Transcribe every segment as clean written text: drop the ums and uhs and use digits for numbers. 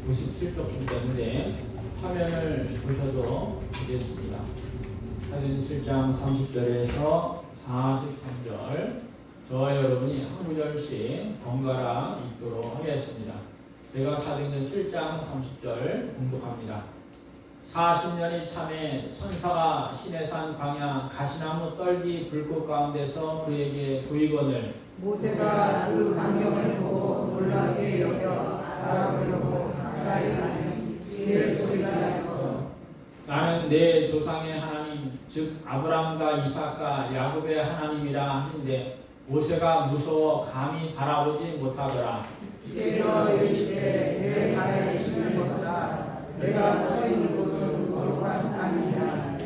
57쪽이기 때문에 화면을 보셔도 되겠습니다. 사도행전 7장 30절에서 43절 저와 여러분이 한 구절씩 번갈아 읽도록 하겠습니다. 제가 사도행전 7장 30절 공독합니다. 40년이 참에 천사가 시내산 광야 가시나무 떨기 불꽃 가운데서 그에게 보이거늘 모세가 그 광경을 보고 놀라게 여겨 알아보려고 가까이 가니 주의 소리가 났어. 나는 내 조상의 하나님 즉 아브라함과 이삭과 야곱의 하나님이라 하신데 모세가 무서워 감히 바라보지 못하더라. 주께서 이르시되 내 발에 치는 것이라 내가 서 있는 곳은 거룩한 땅이라.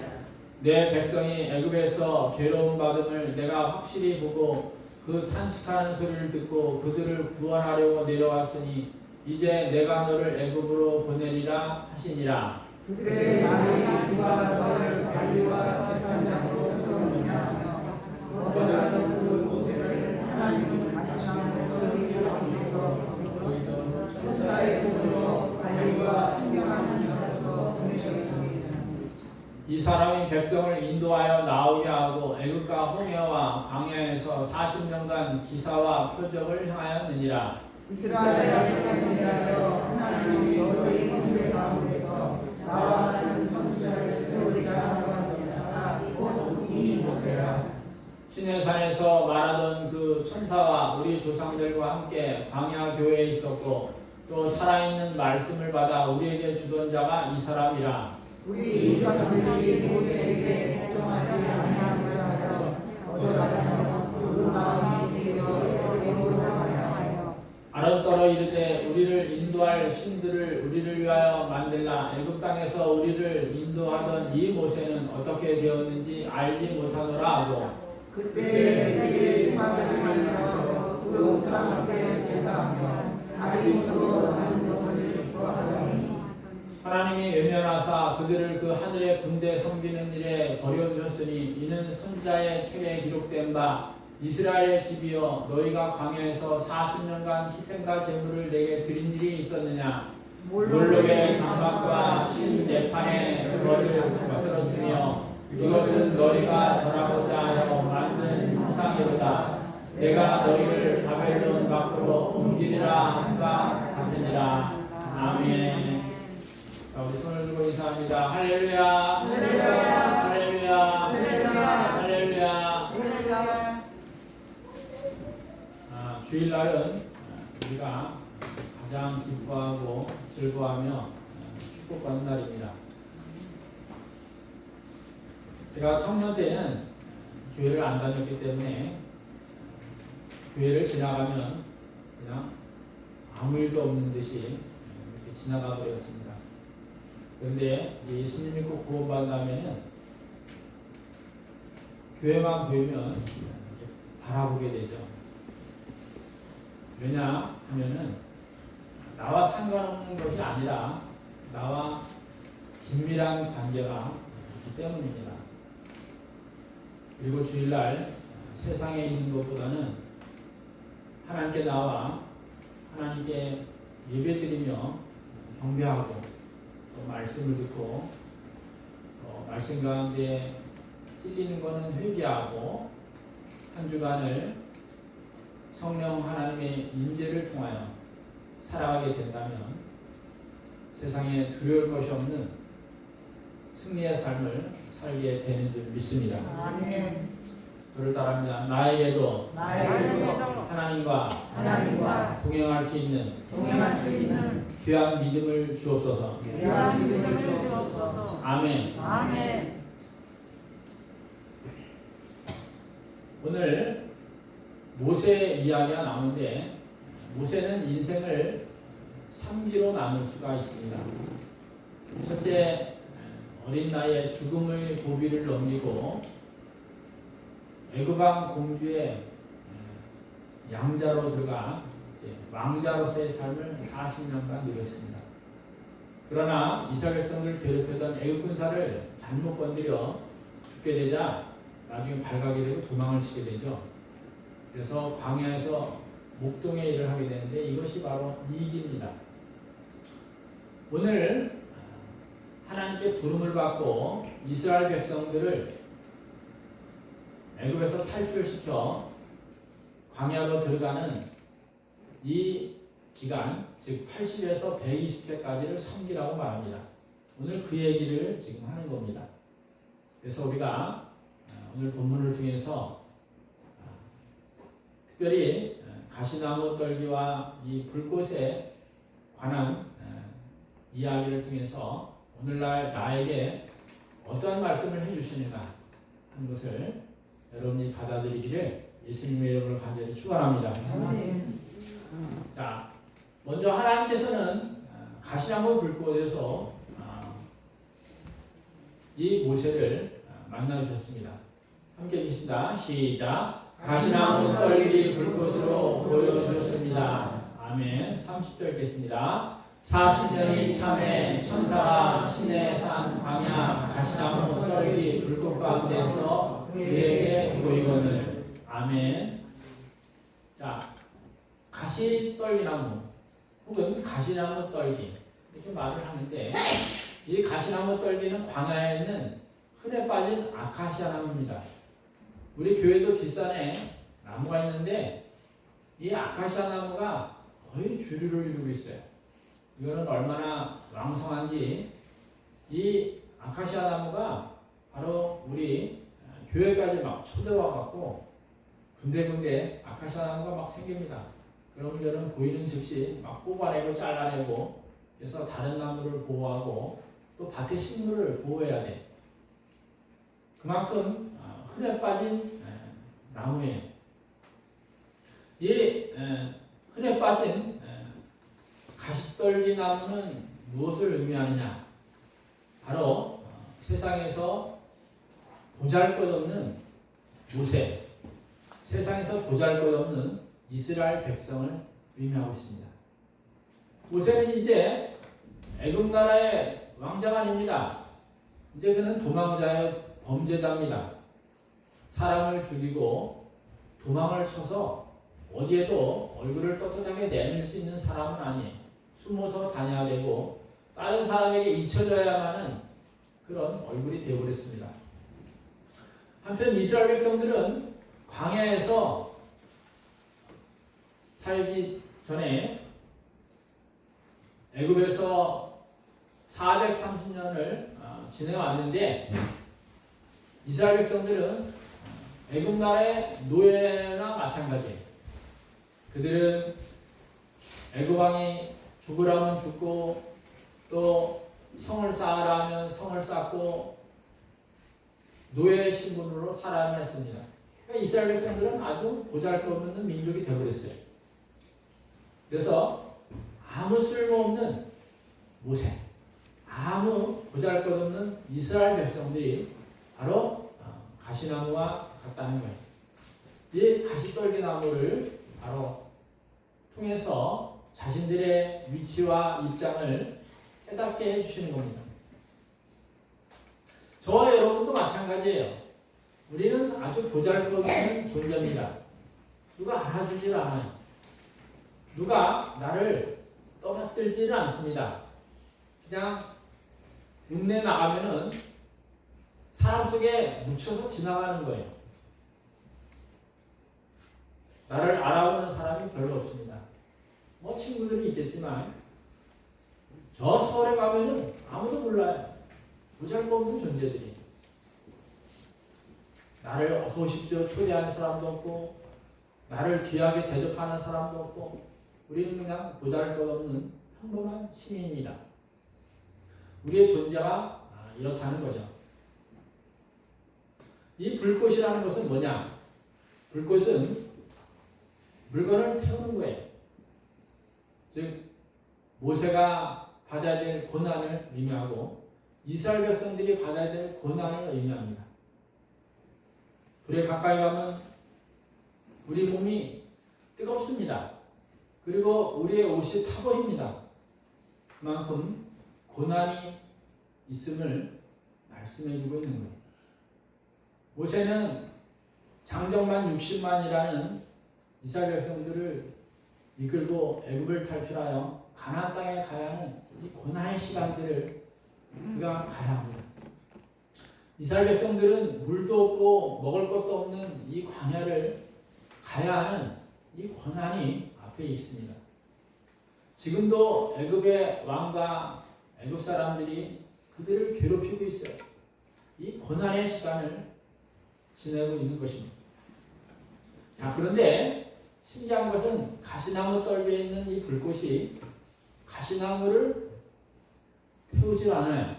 내 백성이 애굽에서 괴로움 받음을 내가 확실히 보고 그 탄식하는 소리를 듣고 그들을 구원하려고 내려왔으니 이제 내가 너를 애굽으로 보내리라 하시니라. 그들의 말이 누가 너를 관리와 재판장으로 세우느냐. 거저라는 그 모세를 하나님은 가시나무 떨기 가운데서 보이던 천사의 손으로 관리와 순경하는 자로서 보내셨으니 이 사람이 백성을 인도하여 나오게 하고 애굽과 홍해와 광야에서 40년간 기사와 표적을 행하였느니라. 이스라엘 자손을 위하여 하나님이 너희 형제 가운데서 나와 같은 선지자를 세우리라 하는 자가 곧 이 모세라. 시내산에서 말하던 그 천사와 우리 조상들과 함께 광야 교회에 있었고 또 살아있는 말씀을 받아 우리에게 주던 자가 이 사람이라. 우리 조상들이 모세에게 걱정하지 아니하고자 하여 거절하며 그 마음이 되어 여호와를 하여 아론 떨어 이르되 우리를 인도할 신들을 우리를 위하여 만들라. 애굽 땅에서 우리를 인도하던 이 모세는 어떻게 되었는지 알지 못하노라 하고 그때 그의 조상들을 만나서 그 옥상 앞에 제사하며 자기 손으로 하는 것을 기뻐하더니 하나님이 외면하사 그들을 그 하늘의 군대 섬기는 일에 버려두셨으니 이는 선지자의 책에 기록된 바 이스라엘의 집이여 너희가 광야에서 40년간 희생과 제물을 내게 드린 일이 있었느냐. 몰록의 장막과 신내판의 그거를 거스렀으며 이것은 너희가 전하고자 하여 만든 형상이로다. 내가 너희를 바벨론 밖으로 옮기리라 함과 같으니라. 아멘. 자, 우리 손을 들고 인사합니다. 할렐루야. 할렐루야. 할렐루야. 할렐루야. 할렐루야. 주일날은 우리가 가장 기뻐하고 즐거워하며 축복받는 날입니다. 제가 청년 때는 교회를 안 다녔기 때문에 교회를 지나가면 그냥 아무 일도 없는 듯이 이렇게 지나가 버렸습니다. 그런데 예수님 믿고 구원받으면 교회만 보이면 이렇게 바라보게 되죠. 왜냐 하면은 나와 상관없는 것이 아니라 나와 긴밀한 관계가 있기 때문입니다. 그리고 주일날 세상에 있는 것보다는 하나님께 나와 하나님께 예배드리며 경배하고 또 말씀을 듣고 또 말씀 가운데 찔리는 것은 회개하고 한 주간을 성령 하나님의 인재를 통하여 살아가게 된다면 세상에 두려울 것이 없는 승리의 삶을 살게 되는 줄 믿습니다. 아멘. 저를 따릅니다. 나에게도 하나님과 동행할 수 있는 귀한 믿음을 주옵소서. 아멘. 아멘. 오늘 모세 이야기가 나오는데 모세는 인생을 3기로 나눌 수가 있습니다. 첫째, 어린 나이에 죽음의 고비를 넘기고 애굽왕 공주의 양자로 들어가 왕자로서의 삶을 40년간 누렸습니다. 그러나 이스라엘 백성을 괴롭히던 애굽 군사를 잘못 건드려 죽게 되자 나중에 발각이 되고 도망을 치게 되죠. 그래서 광야에서 목동의 일을 하게 되는데 이것이 바로 이기입니다. 오늘 하나님께 부름을 받고 이스라엘 백성들을 애굽에서 탈출시켜 광야로 들어가는 이 기간, 즉 80에서 120세까지를 섬기라고 말합니다. 오늘 그 얘기를 지금 하는 겁니다. 그래서 우리가 오늘 본문을 통해서 특별히 가시나무 떨기와 이 불꽃에 관한 이야기를 통해서 오늘날 나에게 어떠한 말씀을 해주시는가 하는 것을 여러분이 받아들이기를 예수님의 이름으로 간절히 축원합니다. 자, 먼저 하나님께서는 가시나무 불꽃에서 이 모세를 만나 주셨습니다. 함께 읽겠습니다. 시작. 가시나무 떨기 불꽃으로 보여주셨습니다. 아멘. 30절 읽겠습니다. 40년이 참에 천사가 신의 산 광야 가시나무 떨기 불꽃 가운데서 그에게 보이거늘. 아멘. 자, 가시 떨기나무 혹은 가시나무 떨기 이렇게 말을 하는데, 이 가시나무 떨기는 광야에 있는 흔해 빠진 아카시아 나무입니다. 우리 교회도 뒷산에 나무가 있는데 이 아카시아 나무가 거의 주류를 이루고 있어요. 이거는 얼마나 왕성한지, 이 아카시아 나무가 바로 우리 교회까지 막 쳐들어와 갖고 군데군데 아카시아 나무가 막 생깁니다. 그럼 저는 보이는 즉시 막 뽑아내고 잘라내고, 그래서 다른 나무를 보호하고 또 밭의 식물을 보호해야 돼. 그만큼 흔해 빠진 나무예요. 이 흔해 빠진 가시떨기 나무는 무엇을 의미하느냐? 바로 세상에서 보잘것없는 모세, 세상에서 보잘것없는 이스라엘 백성을 의미하고 있습니다. 모세는 이제 애굽 나라의 왕자가 아닙니다. 이제 그는 도망자의 범죄자입니다. 사람을 죽이고 도망을 쳐서 어디에도 얼굴을 떳떳하게 내밀 수 있는 사람은 아니에요. 숨어서 다녀야 되고 다른 사람에게 잊혀져야만은 그런 얼굴이 되어버렸습니다. 한편 이스라엘 백성들은 광야에서 살기 전에 애굽에서 430년을 지내왔는데, 이스라엘 백성들은 애굽 나라의 노예나 마찬가지예요. 그들은 애굽 왕이 죽으라면 죽고 또 성을 쌓으라 하면 성을 쌓고 노예 신분으로 살아야만 했습니다. 그러니까 이스라엘 백성들은 아주 보잘것없는 민족이 되어버렸어요. 그래서 아무 쓸모없는 모세, 아무 보잘것없는 이스라엘 백성들이 바로 가시나무와 같다는 거예요. 이 가시떨기나무를 바로 통해서 자신들의 위치와 입장을 깨닫게 해주시는 겁니다. 저와 여러분도 마찬가지예요. 우리는 아주 보잘것없는 존재입니다. 누가 알아주질 않아요. 누가 나를 떠받들지를 않습니다. 그냥 읍내 나가면은 사람 속에 묻혀서 지나가는 거예요. 나를 알아보는 사람이 별로 없습니다. 뭐 친구들이 있겠지만 저 서울에 가면은 아무도 몰라요. 보잘것없는 존재들이. 나를 어서 오십시오 초대하는 사람도 없고 나를 귀하게 대접하는 사람도 없고, 우리는 그냥 보잘것없는 평범한 시민입니다. 우리의 존재가 이렇다는 거죠. 이 불꽃이라는 것은 뭐냐? 불꽃은 물건을 태우는 거예요. 즉 모세가 받아야 될 고난을 의미하고 이스라엘 백성들이 받아야 될 고난을 의미합니다. 불에 가까이 가면 우리 몸이 뜨겁습니다. 그리고 우리의 옷이 타버립니다. 그만큼 고난이 있음을 말씀해주고 있는 거예요. 모세는 장정만 60만이라는 이스라엘 백성들을 이끌고 애굽을 탈출하여 가나안 땅에 가야 하는 이 고난의 시간들을 그가 가야 합니다. 이스라엘 백성들은 물도 없고 먹을 것도 없는 이 광야를 가야 하는 이 고난이 앞에 있습니다. 지금도 애굽의 왕과 애굽 사람들이 그들을 괴롭히고 있어요. 이 고난의 시간을 지내고 있는 것입니다. 자, 그런데 신기한 것은 가시나무 떨기에 있는 이 불꽃이 가시나무를 태우질 않아요.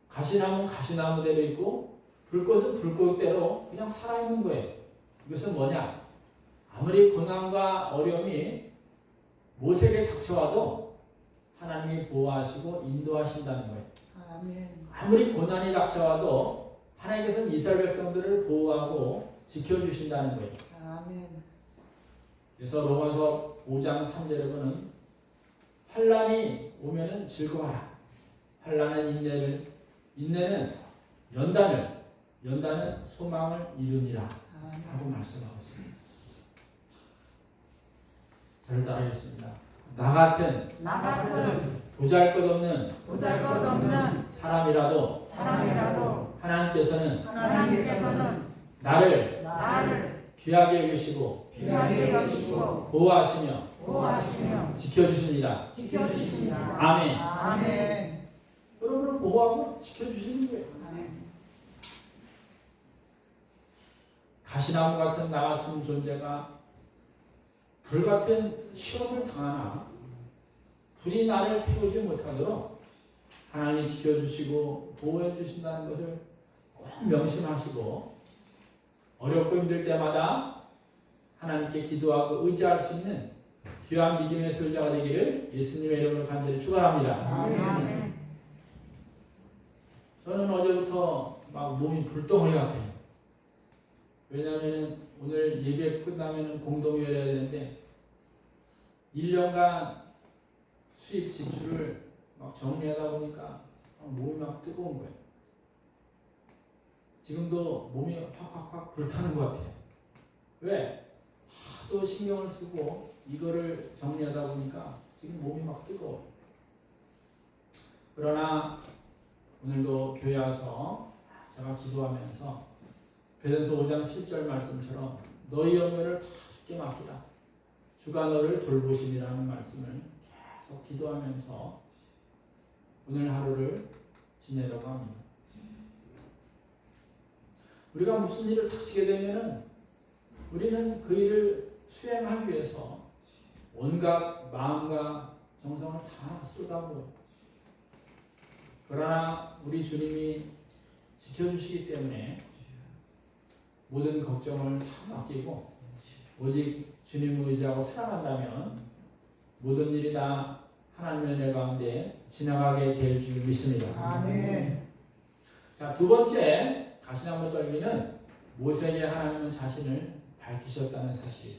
가시나무는 가시나무대로 있고 불꽃은 불꽃대로 그냥 살아있는 거예요. 이것은 뭐냐? 아무리 고난과 어려움이 모세에게 닥쳐와도 하나님이 보호하시고 인도하신다는 거예요. 아멘. 아무리 고난이 닥쳐와도 하나님께서는 이스라엘 백성들을 보호하고 지켜주신다는 거예요. 아멘. 그래서 로마서 5장 3절에 보면 환난이 오면은 즐거워라. 환난은 인내는 연단은 소망을 이루니라 하고 말씀하고 있습니다. 저를 따라하겠습니다. 나 같은 보잘것없는 사람이라도 하나님께서는 나를 귀하게 여기시고 보호하시며 지켜주십니다. 아멘. 여러분을 보호하고 지켜주시는 거예요. 가시나무 같은 나 같은 존재가 불같은 시험을 당하나 불이 나를 태우지 못하도록 하나님이 지켜주시고 보호해 주신다는 것을 꼭 명심하시고 어렵고 힘들 때마다 하나님께 기도하고 의지할 수 있는 귀한 믿음의 소유자가 되기를 예수님의 이름으로 간절히 축원합니다. 저는 어제부터 막 몸이 불덩어리 같아요. 왜냐하면 오늘 예배 끝나면 공동회를 해야 되는데 1년간 수입 지출을 막 정리하다 보니까 몸이 막 뜨거운 거예요. 지금도 몸이 확 불타는 것 같아요. 왜? 하도 신경을 쓰고 이거를 정리하다 보니까 지금 몸이 막 뜨거워요. 그러나 오늘도 교회 와서 제가 기도하면서 베드로서 5장 7절 말씀처럼 너희 염려를 다 주께 맡기라. 주가 너를 돌보심이라는 말씀을 계속 기도하면서 오늘 하루를 지내려고 합니다. 우리가 무슨 일을 닥치게 되면은 우리는 그 일을 수행하기 위해서 온갖 마음과 정성을 다 쏟아부어요. 그러나 우리 주님이 지켜주시기 때문에 모든 걱정을 다 맡기고 오직 주님을 의지하고 살아간다면 모든 일이 다 하나님의 은혜 가운데 지나가게 될 줄 믿습니다. 아멘. 자, 두 번째 가시나무 떨기는 모세에게 하나님은 자신을 밝히셨다는 사실.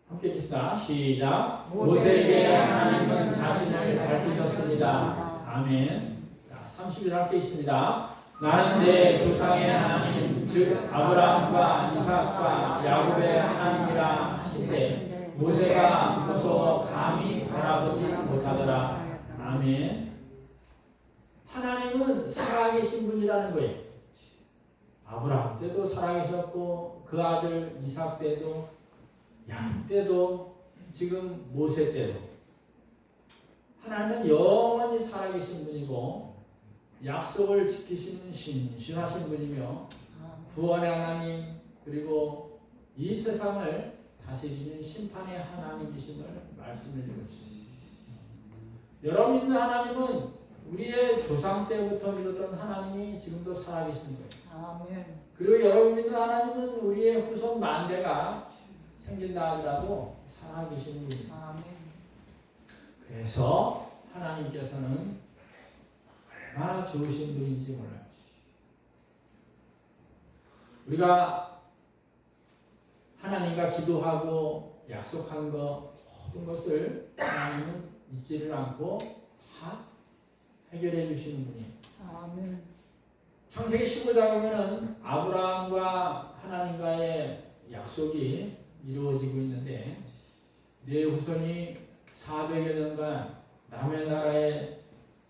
함께 읽겠습니다. 시작. 모세에게 하나님은 자신을 밝히셨습니다. 아멘. 자, 30절 함께 있습니다. 나는 내 조상의 하나님 즉 아브라함과 이삭과 야곱의 하나님이라 하신대 모세가 무서워 감히 바라보지 못하더라. 아멘. 하나님은 살아계신 분이라는 거예요. 아브라함 때도 살아계셨고 그 아들 이삭 때도 양 때도 지금 모세 때도 하나님은 영원히 살아계신 분이고 약속을 지키시는 신실하신 분이며 구원의 하나님 그리고 이 세상을 다스리는 심판의 하나님이심을 말씀해 주고 있습니다. 여러분 믿는 하나님은 우리의 조상 때부터 믿었던 하나님이 지금도 살아계신 거예요. 아멘. 그리고 여러분 믿는 하나님은 우리의 후손 만대가 생긴다 하더라도 살아계신 분입니다. 아멘. 그래서 하나님께서는 얼마나 좋으신 분인지 몰라요. 우리가 하나님과 기도하고 약속한 것 모든 것을 하나님은 잊지를 않고 다 해결해 주시는 분이에요. 아멘. 창세기 15장에 보면 아브라함과 하나님과의 약속이 이루어지고 있는데 내 후손이 400여 년간 남의 나라의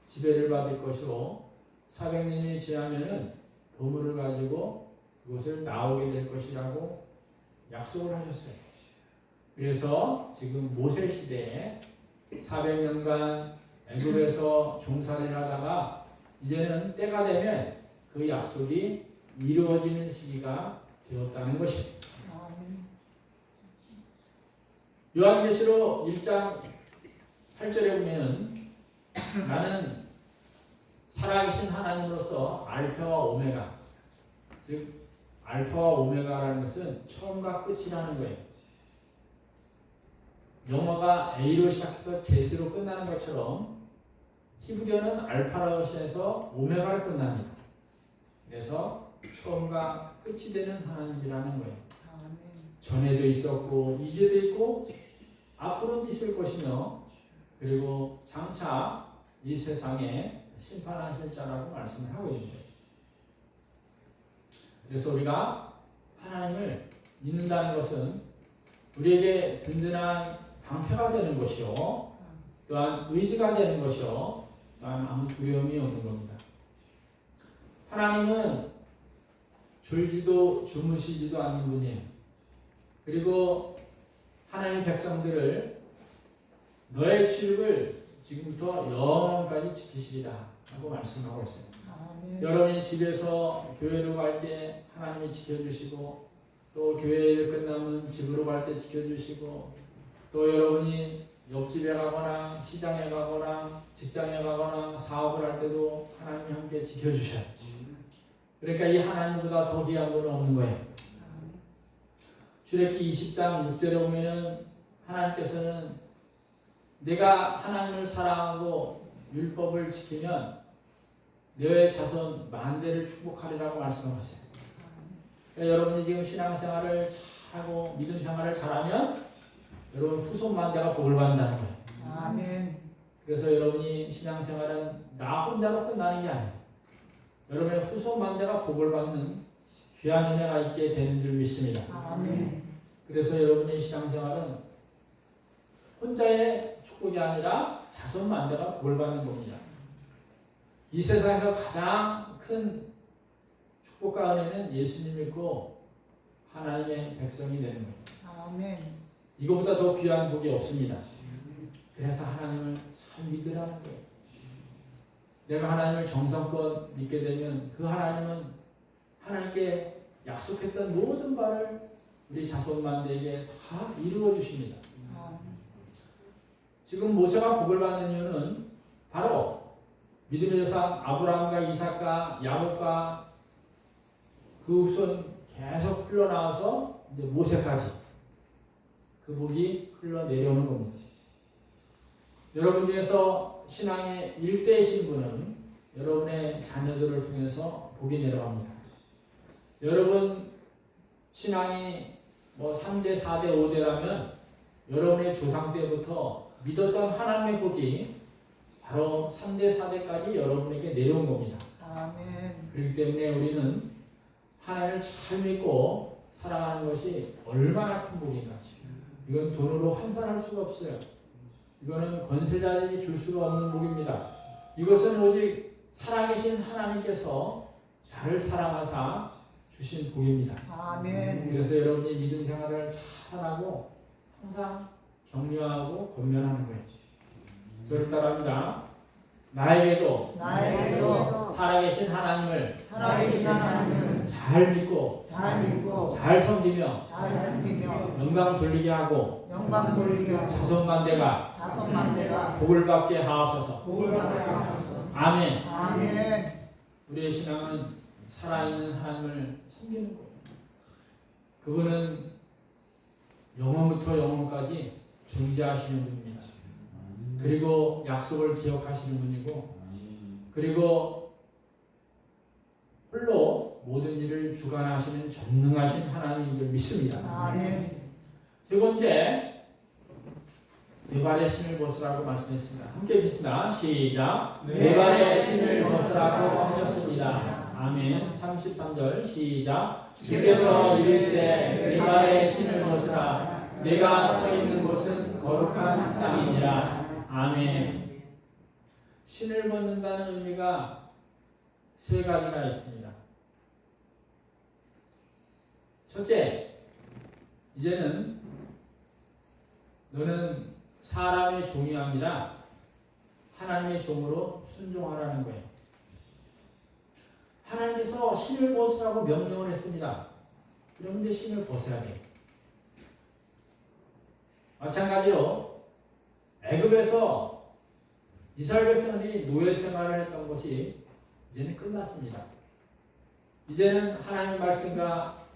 지배를 받을 것이고 400년이 지나면은 보물을 가지고 그곳을 나오게 될 것이라고 약속을 하셨어요. 그래서 지금 모세 시대에 400년간 애굽에서 종살이를 하다가 이제는 때가 되면 그 약속이 이루어지는 시기가 되었다는 것입니다. 요한계시록 1장 8절에 보면 나는 살아계신 하나님으로서 알파와 오메가, 즉 알파와 오메가라는 것은 처음과 끝이라는 거예요. 영어가 A로 시작해서 Z로 끝나는 것처럼 히브리어는 알파라고 시작해서 오메가로 끝납니다. 그래서 처음과 끝이 되는 하나님이라는 거예요. 전에도 있었고 이제도 있고 앞으로도 있을 것이며 그리고 장차 이 세상에 심판하실 자라고 말씀을 하고 있는 거예요. 그래서 우리가 하나님을 믿는다는 것은 우리에게 든든한 방패가 되는 것이요, 또한 의지가 되는 것이요, 또한 아무 두려움이 없는 겁니다. 하나님은 졸지도 주무시지도 않는 분이에요. 그리고 하나님 백성들을 너의 출입을 지금부터 영원까지 지키시리라 하고 말씀하고 있어요. 여러분이 집에서 교회로 갈 때 하나님이 지켜주시고, 또 교회를 끝나면 집으로 갈 때 지켜주시고, 또 여러분이 옆집에 가거나 시장에 가거나 직장에 가거나 사업을 할 때도 하나님이 함께 지켜주셔요. 그러니까 이 하나님보다 더 귀한 분은 없는 거예요. 출애굽기 20장 6절에 보면은 하나님께서는 내가 하나님을 사랑하고 율법을 지키면 너의 자손 만대를 축복하리라고 말씀하세요. 그러니까 여러분이 지금 신앙생활을 잘하고 믿음 생활을 잘하면 여러분 후손 만대가 복을 받는다는 거예요. 아멘. 그래서 여러분이 신앙생활은 나 혼자로 끝나는 게 아니에요. 여러분의 후손 만대가 복을 받는 귀한 은혜가 있게 되는 줄 믿습니다. 아멘. 그래서 여러분의 신앙생활은 혼자의 축복이 아니라 자손 만대가 복을 받는 겁니다. 이 세상에서 가장 큰 축복과 은혜는 예수님 믿고 하나님의 백성이 되는 겁니다. 아멘. 이거보다 더 귀한 복이 없습니다. 그래서 하나님을 잘 믿으라는 거예요. 내가 하나님을 정성껏 믿게 되면 그 하나님은 하나님께 약속했던 모든 바를 우리 자손만대에게 다 이루어 주십니다. 지금 모세가 복을 받는 이유는 바로 믿음의 조상 아브라함과 이삭과 야곱과 그 후손 계속 흘러나와서 이제 모세까지 그 복이 흘러내려오는 겁니다. 여러분 중에서 신앙의 일대이신 분은 여러분의 자녀들을 통해서 복이 내려갑니다. 여러분 신앙이 뭐 3대, 4대, 5대라면 여러분의 조상 때부터 믿었던 하나님의 복이 바로 3대, 4대까지 여러분에게 내려온 겁니다. 아멘. 그렇기 때문에 우리는 하나님을 잘 믿고 살아가는 것이 얼마나 큰 복인가. 이건 돈으로 환산할 수가 없어요. 이거는 권세자들이 줄 수가 없는 복입니다. 이것은 오직 살아계신 하나님께서 나를 사랑하사 주신 복입니다. 아멘. 그래서 여러분이 믿음 생활을 잘하고 항상 격려하고 권면하는 거예요. 저를 따라합니다. 나에게도 살아계신 하나님을 잘 믿고 잘 섬기며 영광 돌리게 하고 자손 만대가 복을 받게 하옵소서. 아멘. 우리의 신앙은 살아있는 하나님을 섬기는 거예요. 그분은 영원부터 영원까지 존재하시는 분입니다. 그리고 약속을 기억하시는 분이고, 그리고 홀로 모든 일을 주관하시는 전능하신 하나님인 줄 믿습니다. 아멘. 세 번째, 네 발의 신을 벗으라고 말씀했습니다. 함께 읽겠습니다. 시작. 네 발의 신을 벗으라고 하셨습니다. 아멘. 33절 시작. 주께서 이르시되 네 발의 신을 벗으라. 내가 서 있는 곳은 거룩한 땅이니라. 아멘. 신을 벗는다는 의미가 세 가지가 있습니다. 첫째, 이제는 너는 사람의 종이 아니라 하나님의 종으로 순종하라는 거예요. 하나님께서 신을 벗으라고 명령을 했습니다. 그런데 신을 벗어야 돼요. 마찬가지로 애굽에서 이스라엘 백성들이 노예 생활을 했던 것이 이제는 끝났습니다. 이제는 하나님의 말씀과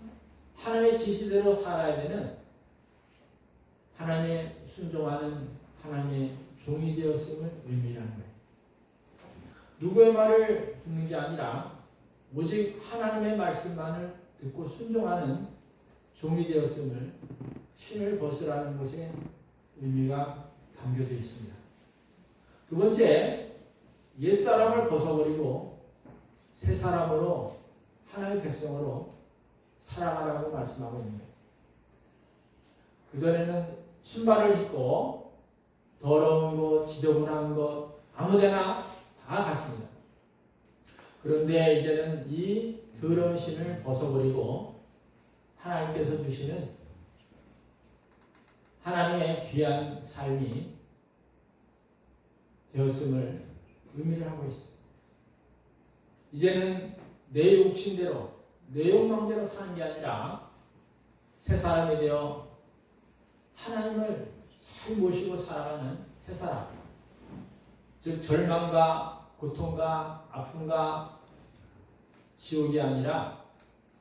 하나님의 지시대로 살아야 되는 하나님의 순종하는 하나님의 종이 되었음을 의미하는 거예요. 누구의 말을 듣는 게 아니라 오직 하나님의 말씀만을 듣고 순종하는 종이 되었음을 신을 벗으라는 것에 의미가 담겨져 있습니다. 두 번째, 옛사람을 벗어버리고 새 사람으로 하나님의 백성으로 살아가라고 말씀하고 있는 거예요. 그전에는 신발을 신고 더러운 것, 지저분한 것 아무데나 다 갔습니다. 그런데 이제는 이 더러운 신을 벗어버리고 하나님께서 주시는 하나님의 귀한 삶이 되었음을 의미를 하고 있습니다. 이제는 내 욕심대로, 내 욕망대로 사는 게 아니라 새 사람이 되어 하나님을 잘 모시고 살아가는 새 사람. 즉 절망과 고통과 아픔과 지옥이 아니라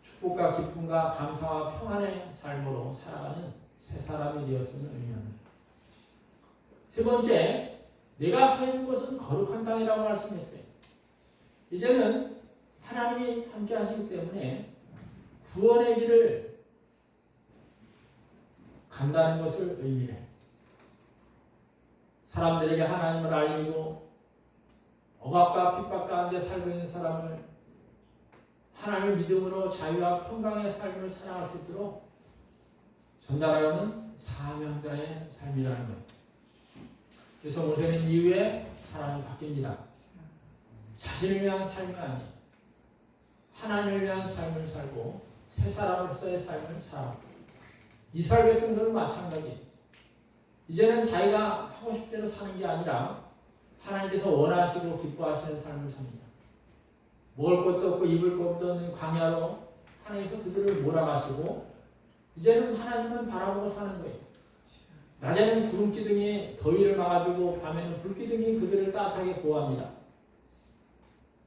축복과 기쁨과 감사와 평안의 삶으로 살아가는 새 사람이 되었음을 의미합니다. 세 번째, 내가 서 있는 곳은 거룩한 땅이라고 말씀했어요. 이제는 하나님이 함께 하시기 때문에 구원의 길을 간다는 것을 의미해요. 사람들에게 하나님을 알리고 억압과 핍박 가운데 살고 있는 사람을 하나님의 믿음으로 자유와 평강의 삶을 살아갈 수 있도록 전달하는 사명자의 삶이라는 거예요. 그래서 모세는 이후에 사람이 바뀝니다. 자신을 위한 삶이 아닌 하나님을 위한 삶을 살고 새 사람으로서의 삶을 살아갑니다. 이스라엘 백성들은 마찬가지. 이제는 자기가 하고 싶은 대로 사는 게 아니라 하나님께서 원하시고 기뻐하시는 삶을 삽니다. 먹을 것도 없고 입을 것도 없는 광야로 하나님께서 그들을 몰아가시고 이제는 하나님만 바라보고 사는 거예요. 낮에는 구름기둥이 더위를 막아주고 밤에는 불기둥이 그들을 따뜻하게 보호합니다.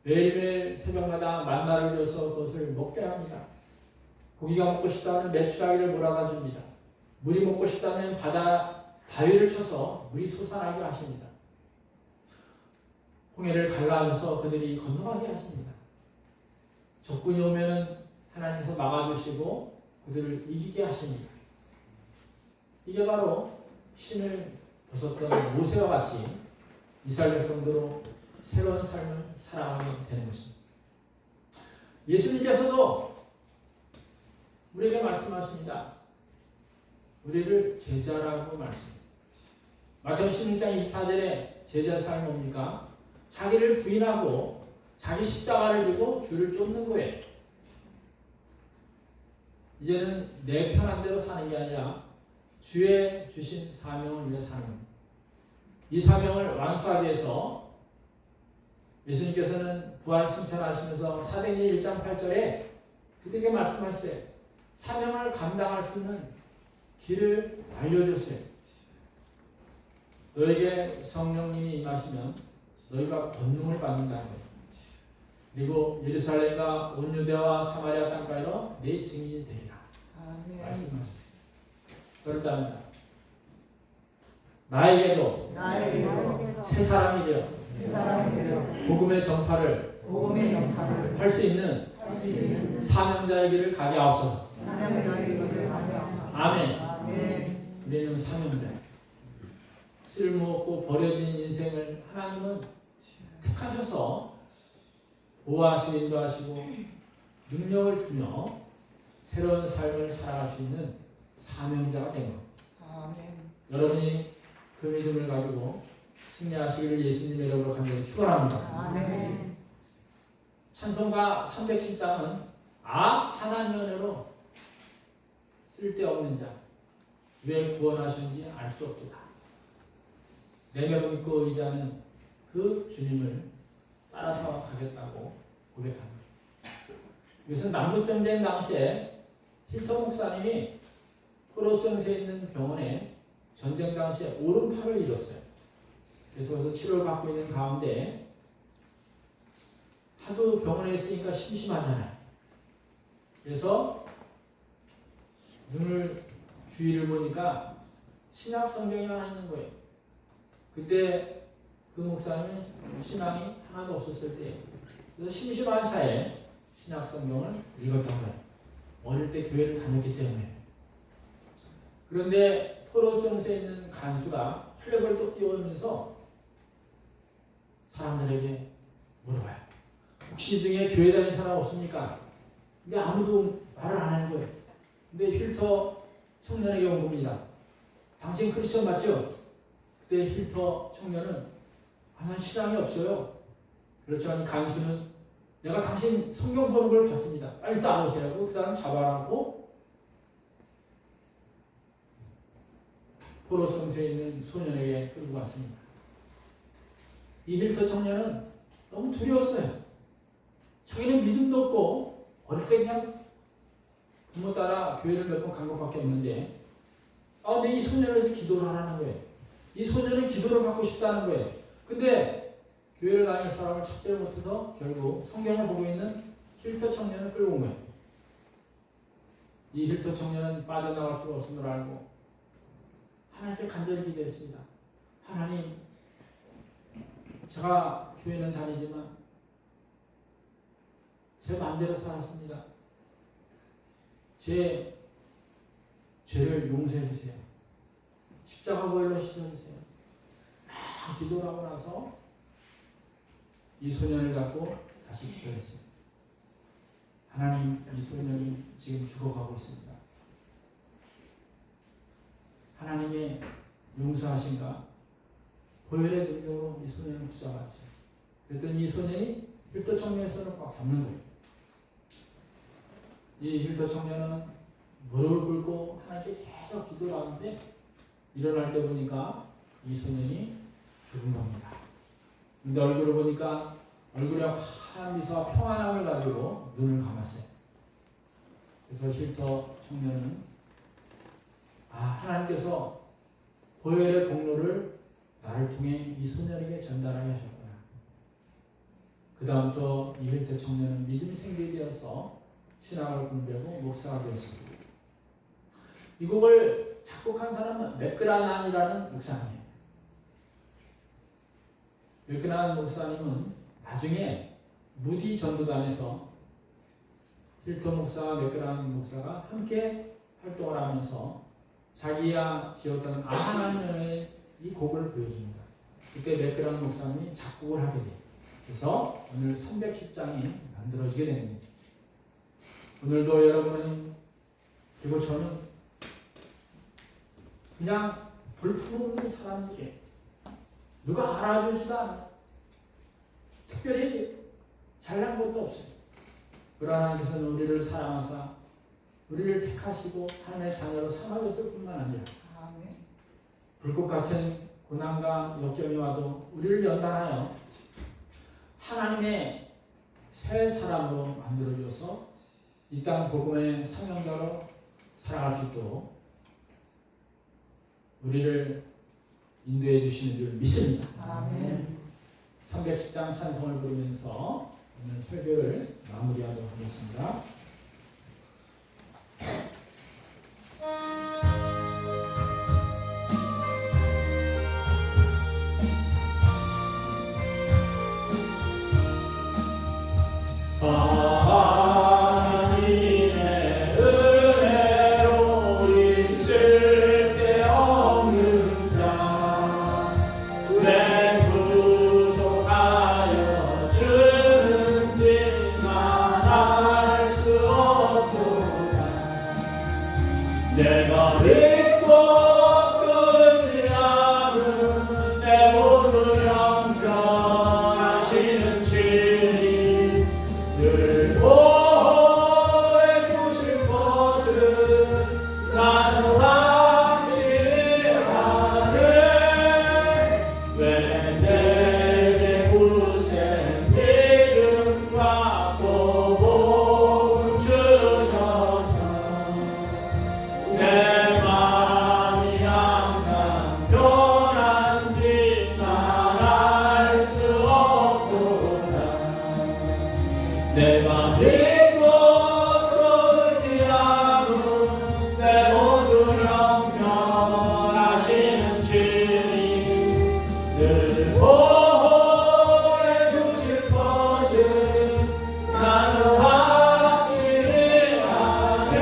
매일매일 새벽마다 만나를 줘서 그것을 먹게 합니다. 고기가 먹고 싶다면 메추라기를 몰아가 줍니다. 물이 먹고 싶다면 바위를 쳐서 물이 솟아나게 하십니다. 홍해를 갈라서 그들이 건너가게 하십니다. 적군이 오면 하나님께서 막아주시고 그들을 이기게 하십니다. 이게 바로 신을 벗었던 모세와 같이 이스라엘 백성들로 새로운 삶을 살아가게 되는 것입니다. 예수님께서도 우리에게 말씀하십니다. 우리를 제자라고 말씀합니다. 마태복음 16장 24절에 제자 삶이 뭡니까? 자기를 부인하고 자기 십자가를 지고 주를 쫓는 거예요. 이제는 내 편한 대로 사는 게 아니라 주의 주신 사명을 위해 사는 겁니다. 이 사명을 완수하기 위해서 예수님께서는 부활 승천하시면서 사도행전 1장 8절에 그들에게 말씀하셨어요. 사명을 감당할 수 있는 길을 알려줬어요. 너에게 성령님이 임하시면 너희가 권능을 받는다는 거예요. 그리고 예루살렘과 온 유대와 사마리아 땅까지로 내 증인이 되리라. 말씀하셨어요. 그렇답니다. 나에게도 새 사람이 되어 복음의 전파를 할 수 있는 사명자의 길을 가게 하옵소서. 아멘. 우리는 사명자. 쓸모없고 버려진 인생을 하나님은 택하셔서 보호하시고 인도하시고 능력을 주며 새로운 삶을 살아갈 수 있는 사명자가 된 것. 여러분이 그 믿음을 가지고 승리하시기를 예수님의 이름으로 간절히 축원합니다. 아멘. 찬송가 310장은 하나님의 은혜로 쓸데없는 자, 왜 구원하셨는지 알 수 없도다. 내가 믿고 의지하는 그 주님을 따라서 가겠다고 고백합니다. 이것은 남북전쟁 당시에 힐터 목사님이 포로수용소에 있는 병원에 전쟁 당시에 오른팔을 잃었어요. 그래서 거기서 치료를 받고 있는 가운데 하도 병원에 있으니까 심심하잖아요. 그래서 눈을 주위를 보니까 신약 성경이 하나 있는 거예요. 그때 그 목사님은 신앙이 하나도 없었을 때, 그래서 심심한 차에 신약 성경을 읽었던 거예요. 어릴 때 교회를 다녔기 때문에. 그런데 포로수용소에 있는 간수가 헐레벌떡 뛰어오면서 사람들에게 물어봐요. 혹시 중에 교회 다니는 사람 없습니까? 근데 아무도 말을 안 하는 거예요. 근데 힐터 청년에게 온 겁니다. 당신 크리스천 맞죠? 그때 힐터 청년은 난 신앙이 없어요. 그렇지만 간수는 내가 당신 성경 보는 걸 봤습니다. 빨리 따라오시라고 그 사람 잡아놓고 포로수용소에 있는 소년에게 끌고 갔습니다. 이 힐터 청년은 너무 두려웠어요. 자기는 믿음도 없고 어릴 때 그냥 부모 따라 교회를 몇 번 간 것밖에 없는데 근데 이 소년에서 기도를 하라는 거예요. 이 소년은 기도를 받고 싶다는 거예요. 근데 교회를 다니는 사람을 찾지를 못해서 결국 성경을 보고 있는 힐터 청년을 끌고 온 거예요. 이 힐터 청년은 빠져나갈 수가 없음을 알고 하나님께 간절히 기도했습니다. 하나님, 제가 교회는 다니지만 제 마음대로 살았습니다. 제 죄를 용서해 주세요. 십자가 보혈로 씻어주세요. 기도를 하고 나서 이 소년을 갖고 다시 기도했어요. 하나님, 이 소년이 지금 죽어가고 있습니다. 하나님의 용서하신가 보혈의 능력으로 이 소년을 붙잡았어요. 그랬더니 이 소년이 힐터 청년의 손을 꽉 잡는 거예요. 이 힐터 청년은 무릎을 꿇고 하나님께 계속 기도를 하는데 일어날 때 보니까 이 소년이 죽은 겁니다. 근데 얼굴을 보니까 얼굴에 환한 미소와 평안함을 가지고 눈을 감았어요. 그래서 힐터 청년은 하나님께서 보혈의 공로를 나를 통해 이 소년에게 전달하게 하셨구나. 그 다음부터 이 힐터 청년은 믿음이 생기게 되어서 신학을 공부하고 목사가 되었습니다. 이 곡을 작곡한 사람은 맥그라난이라는 목사님이에요. 맥그라난 목사님은 나중에 무디 전도단에서 힐터 목사와 맥그라난 목사가 함께 활동을 하면서 자기가 지었던 하나님의 이 곡을 보여줍니다. 그때 맥그라난 목사님이 작곡을 하게 돼요. 그래서 오늘 310장이 만들어지게 됩니다. 오늘도 여러분 그리고 저는 그냥 볼품없는 사람들이에요. 누가 알아주지도 않아요. 특별히 잘난 것도 없어요. 그러나 하나님께서는 우리를 사랑하사 우리를 택하시고 하나님의 자녀로 삼아줬을 뿐만 아니라 불꽃 같은 고난과 역경이 와도 우리를 연단하여 하나님의 새 사람으로 만들어주어서 이 땅 복음의 사명자로 살아갈 수 있도록 우리를 인도해 주시는 줄 믿습니다. 아멘. 310장 찬송을 부르면서 오늘 설교를 마무리하도록 하겠습니다. 내가 믿고 의지하는 내 모든 영원하시는 주님 늘 보호해 주실 것을 나는 확실히 하네.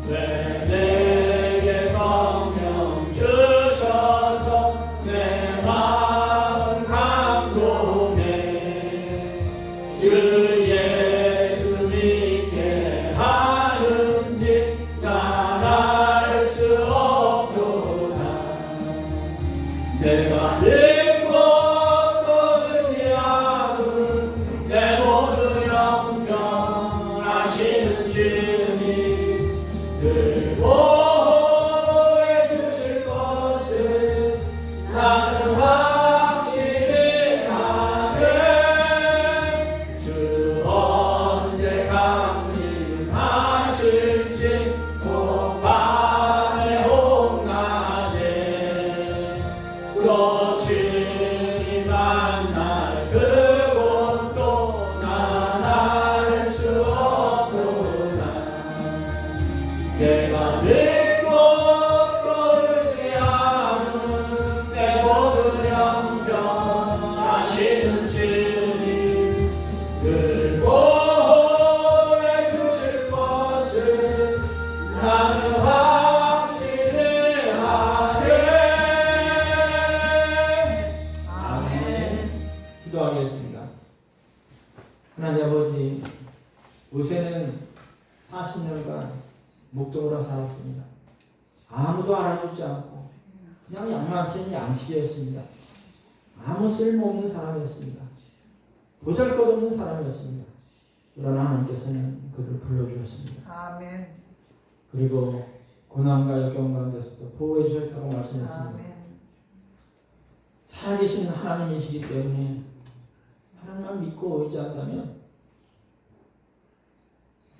왜 내게 성령 주셔서 내 마음 감동해. 주 예수 믿게 하는지 난 알 수 없도다. 내가 믿고 의지하는 내 모든 영원하시는 주님 늘 보호해 주실 것을 나는 확실히 하네. 주 언제 강림하실지 밤에 홍낮에 또 주님 만날 그곳도 난 알 수 없도다. 내가 믿고 의지하는 내 모든 영원하시는 주님 늘 보호해 주실 것을 나는 확실히 하네. 아멘. 기도하겠습니다. 하나님 아버지, 요새는 40년간 목동으로 살았습니다. 아무도 알아주지 않고 그냥 양만치는 양치기였습니다. 아무 쓸모없는 사람이었습니다. 보잘것없는 사람이었습니다. 그러나 하나님께서는 그를 불러주셨습니다. 아멘. 그리고 고난과 역경 가운데서도 보호해 주셨다고 말씀했습니다. 아멘. 살아계신 하나님이시기 때문에 하나님만 믿고 의지한다면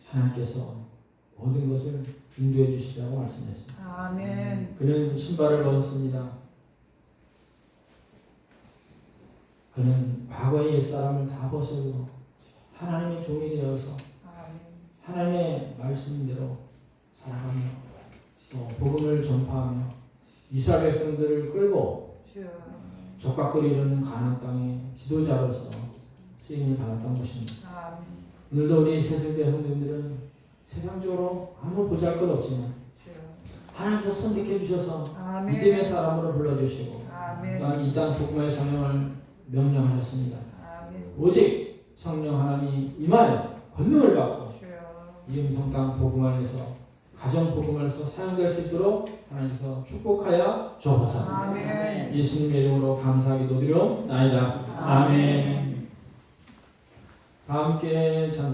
하나님께서 모든 것을 인도해 주시라고 말씀했습니다. 아멘. 그는 신발을 벗었습니다. 그는 과거의 옛사람을 다 벗어도 하나님의 종이 되어서 아멘. 하나님의 말씀대로 살아가며 또 복음을 전파하며 이스라엘 백성들을 끌고 주여. 적각거리 이루는 가나안 땅의 지도자로서 쓰임을 받았던 것입니다. 아멘. 오늘도 우리 세상대 성도님들은 세상적으로 아무 보잘것없지만 주여. 하나님께서 선택해 주셔서 아멘. 믿음의 사람으로 불러주시고 아멘. 또한 이 땅 복음의 사명을 명령하셨습니다. 아멘. 오직 성령 하나님이 임하여 권능을 받고 주여. 이 음성 땅 복음 안에서 가정 복음에서 사용될 수 있도록 하나님께서 축복하여 주옵소서. 아멘. 예수님의 이름으로 감사하게 기도드리옵나이다. 아멘. 다 함께 찬